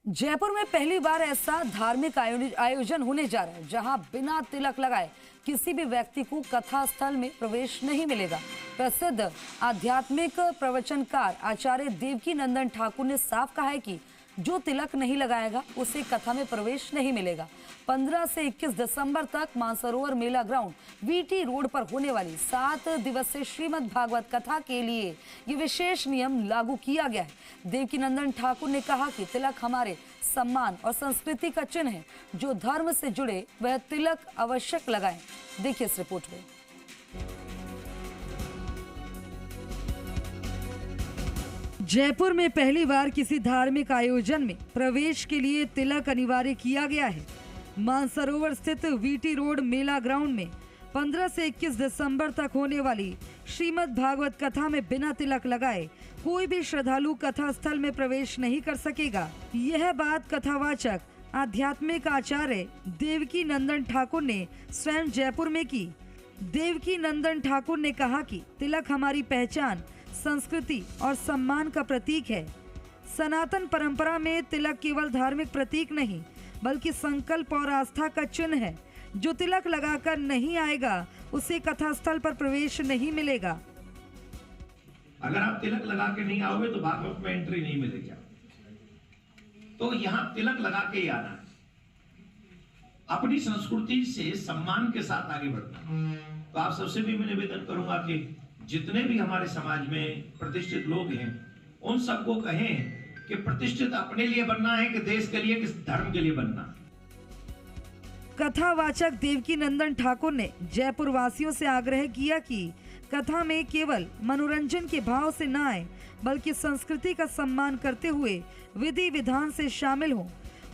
जयपुर में पहली बार ऐसा धार्मिक आयोजन होने जा रहा है जहां बिना तिलक लगाए किसी भी व्यक्ति को कथा स्थल में प्रवेश नहीं मिलेगा। प्रसिद्ध आध्यात्मिक प्रवचनकार आचार्य देवकी नंदन ठाकुर ने साफ कहा है कि जो तिलक नहीं लगाएगा उसे कथा में प्रवेश नहीं मिलेगा। 15 से 21 दिसंबर तक मानसरोवर मेला ग्राउंड वीटी रोड पर होने वाली 7 दिवसीय श्रीमद् भागवत कथा के लिए ये विशेष नियम लागू किया गया है। देवकी नंदन ठाकुर ने कहा कि तिलक हमारे सम्मान और संस्कृति का चिन्ह है। जो धर्म से जुड़े वह तिलक आवश्यक लगाएं। देखिए इस रिपोर्ट में। जयपुर में पहली बार किसी धार्मिक आयोजन में प्रवेश के लिए तिलक अनिवार्य किया गया है। मानसरोवर स्थित वीटी रोड मेला ग्राउंड में 15 से 21 दिसंबर तक होने वाली श्रीमद् भागवत कथा में बिना तिलक लगाए कोई भी श्रद्धालु कथा स्थल में प्रवेश नहीं कर सकेगा। यह बात कथावाचक आध्यात्मिक आचार्य देवकी नंदन ठाकुर ने स्वयं जयपुर में की। देवकी नंदन ठाकुर ने कहा कि तिलक हमारी पहचान, संस्कृति और सम्मान का प्रतीक है। सनातन परंपरा में तिलक केवल धार्मिक प्रतीक नहीं बल्कि संकल्प और आस्था का चिन्ह है। जो तिलक लगाकर नहीं आएगा उसे कथा स्थल पर प्रवेश नहीं मिलेगा। अगर आप तिलक लगा के नहीं आओगे तो भागवत में एंट्री नहीं मिलेगी। तो यहाँ तिलक लगा के ही आना है, अपनी संस्कृति से सम्मान के साथ आगे बढ़ना। तो आप सबसे भी मैं निवेदन करूंगा कि जितने भी हमारे समाज में प्रतिष्ठित लोग हैं उन सबको कहें कि प्रतिष्ठित अपने लिए बनना है कि देश के लिए, किस धर्म के लिए बनना। कथावाचक देवकी नंदन ठाकुर ने जयपुर वासियों से आग्रह किया कि कथा में केवल मनोरंजन के भाव से न आए बल्कि संस्कृति का सम्मान करते हुए विधि विधान से शामिल हों।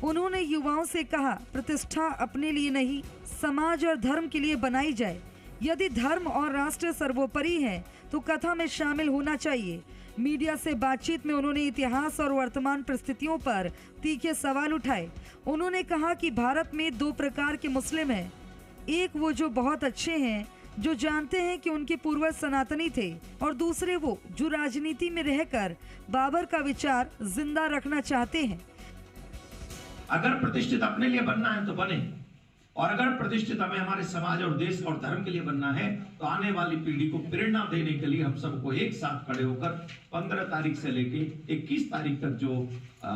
उन्होंने युवाओं से कहा, प्रतिष्ठा अपने लिए नहीं समाज और धर्म के लिए बनाई जाए। यदि धर्म और राष्ट्र सर्वोपरि है तो कथा में शामिल होना चाहिए। मीडिया से बातचीत में उन्होंने इतिहास और वर्तमान परिस्थितियों पर तीखे सवाल उठाए। उन्होंने कहा कि भारत में 2 प्रकार के मुस्लिम हैं। एक वो जो बहुत अच्छे हैं, जो जानते हैं कि उनके पूर्वज सनातनी थे, और दूसरे वो जो राजनीति में रहकर बाबर का विचार जिंदा रखना चाहते हैं। अगर प्रतिष्ठित अपने लिए बनना है तो बने, और अगर प्रतिष्ठित हमें हमारे समाज और देश और धर्म के लिए बनना है तो आने वाली पीढ़ी को प्रेरणा देने के लिए हम सबको एक साथ खड़े होकर 15 तारीख से लेके 21 तारीख तक जो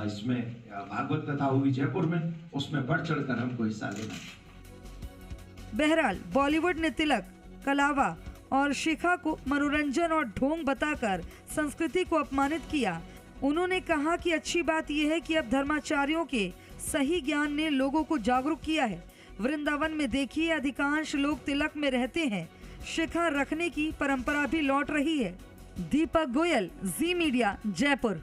इसमें भागवत कथा होगी जयपुर में, उसमें बढ़ चढ़कर हमको हिस्सा लेना है। बहरहाल बॉलीवुड ने तिलक, कलावा और शिखा को मनोरंजन और ढोंग बताकर संस्कृति को अपमानित किया। उन्होंने कहा कि अच्छी बात यह है कि अब धर्माचार्यों के सही ज्ञान ने लोगों को जागरूक किया है। वृंदावन में देखिए, अधिकांश लोग तिलक में रहते हैं। शिखा रखने की परंपरा भी लौट रही है। दीपक गोयल, जी मीडिया, जयपुर।